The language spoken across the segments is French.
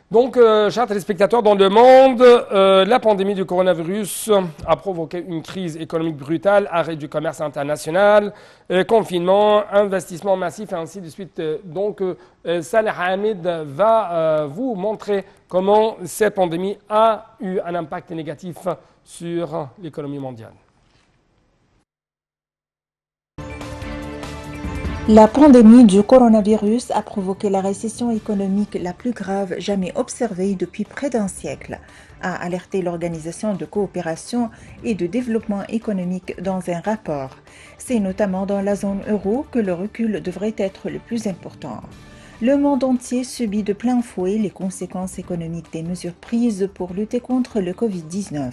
Donc, chers téléspectateurs, dans le monde, la pandémie du coronavirus a provoqué une crise économique brutale, arrêt du commerce international, confinement, investissement massif et ainsi de suite. Saleh Hamid va vous montrer comment cette pandémie a eu un impact négatif sur l'économie mondiale. La pandémie du coronavirus a provoqué la récession économique la plus grave jamais observée depuis près d'un siècle, a alerté l'Organisation de coopération et de développement économique dans un rapport. C'est notamment dans la zone euro que le recul devrait être le plus important. Le monde entier subit de plein fouet les conséquences économiques des mesures prises pour lutter contre le Covid-19.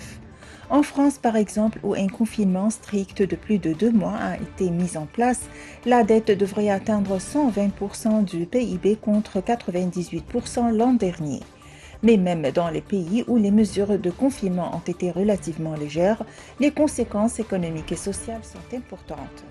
En France, par exemple, où un confinement strict de plus de 2 mois a été mis en place, la dette devrait atteindre 120% du PIB contre 98% l'an dernier. Mais même dans les pays où les mesures de confinement ont été relativement légères, les conséquences économiques et sociales sont importantes.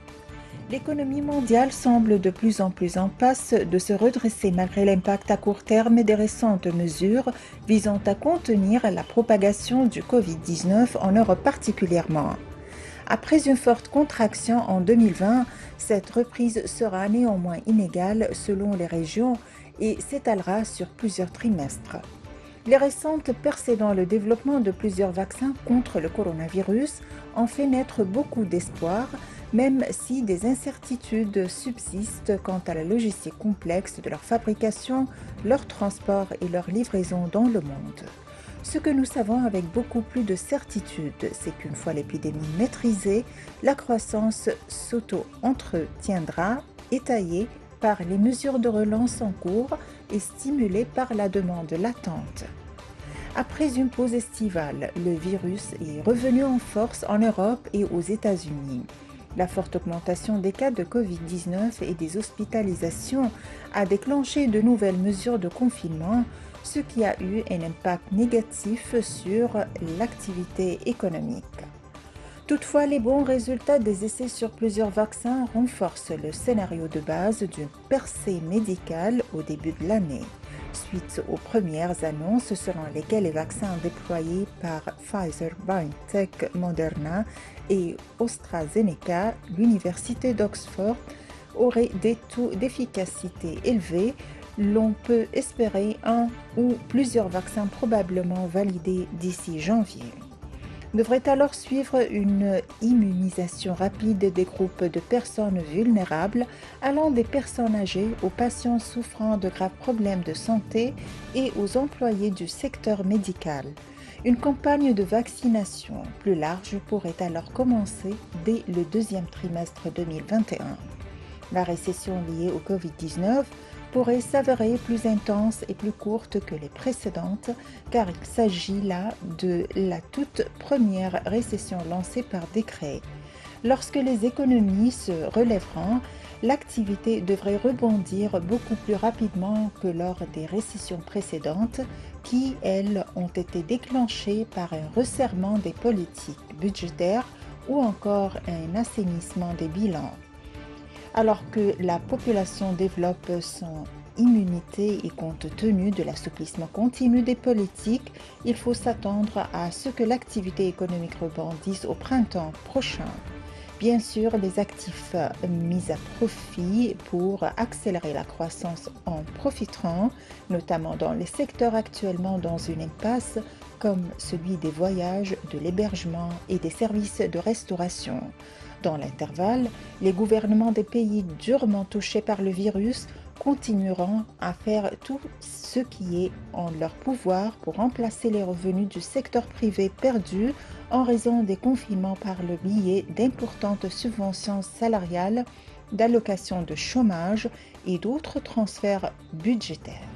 L'économie mondiale semble de plus en plus en passe de se redresser malgré l'impact à court terme des récentes mesures visant à contenir la propagation du Covid-19 en Europe particulièrement. Après une forte contraction en 2020, cette reprise sera néanmoins inégale selon les régions et s'étalera sur plusieurs trimestres. Les récentes percées dans le développement de plusieurs vaccins contre le coronavirus ont fait naître beaucoup d'espoir, même si des incertitudes subsistent quant à la logistique complexe de leur fabrication, leur transport et leur livraison dans le monde. Ce que nous savons avec beaucoup plus de certitude, c'est qu'une fois l'épidémie maîtrisée, la croissance s'auto-entretiendra, étayée par les mesures de relance en cours et stimulée par la demande latente. Après une pause estivale, le virus est revenu en force en Europe et aux États-Unis. La forte augmentation des cas de Covid-19 et des hospitalisations a déclenché de nouvelles mesures de confinement, ce qui a eu un impact négatif sur l'activité économique. Toutefois, les bons résultats des essais sur plusieurs vaccins renforcent le scénario de base d'une percée médicale au début de l'année, suite aux premières annonces selon lesquelles les vaccins déployés par Pfizer, BioNTech, Moderna et AstraZeneca, l'Université d'Oxford, auraient des taux d'efficacité élevés. L'on peut espérer un ou plusieurs vaccins probablement validés d'ici janvier. Devrait alors suivre une immunisation rapide des groupes de personnes vulnérables, allant des personnes âgées aux patients souffrant de graves problèmes de santé et aux employés du secteur médical. Une campagne de vaccination plus large pourrait alors commencer dès le deuxième trimestre 2021. La récession liée au Covid-19 pourrait s'avérer plus intense et plus courte que les précédentes, car il s'agit là de la toute première récession lancée par décret. Lorsque les économies se relèveront, l'activité devrait rebondir beaucoup plus rapidement que lors des récessions précédentes, qui, elles, ont été déclenchées par un resserrement des politiques budgétaires ou encore un assainissement des bilans. Alors que la population développe son immunité et compte tenu de l'assouplissement continu des politiques, il faut s'attendre à ce que l'activité économique rebondisse au printemps prochain. Bien sûr, les actifs mis à profit pour accélérer la croissance en profiteront, notamment dans les secteurs actuellement dans une impasse, comme celui des voyages, de l'hébergement et des services de restauration. Dans l'intervalle, les gouvernements des pays durement touchés par le virus continueront à faire tout ce qui est en leur pouvoir pour remplacer les revenus du secteur privé perdus en raison des confinements par le biais d'importantes subventions salariales, d'allocations de chômage et d'autres transferts budgétaires.